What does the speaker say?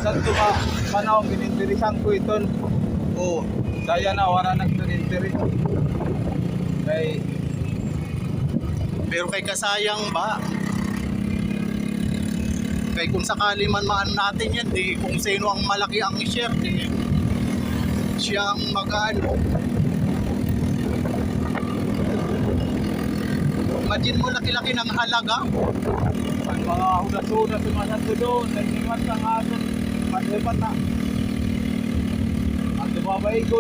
Santo ka panahon binintirisan ko iton. O daya na wala nagtinintiri. Pero kay kasayang ba? Kay kung sakali man maan natin yan, di kung sino ang malaki ang share, di siyang mag-ano. Imagine mo laki-laki ng halaga. Ang mga hudas-hudas sa mga santo doon, nagsimat ang ason, malipat na. Ang tumabay ko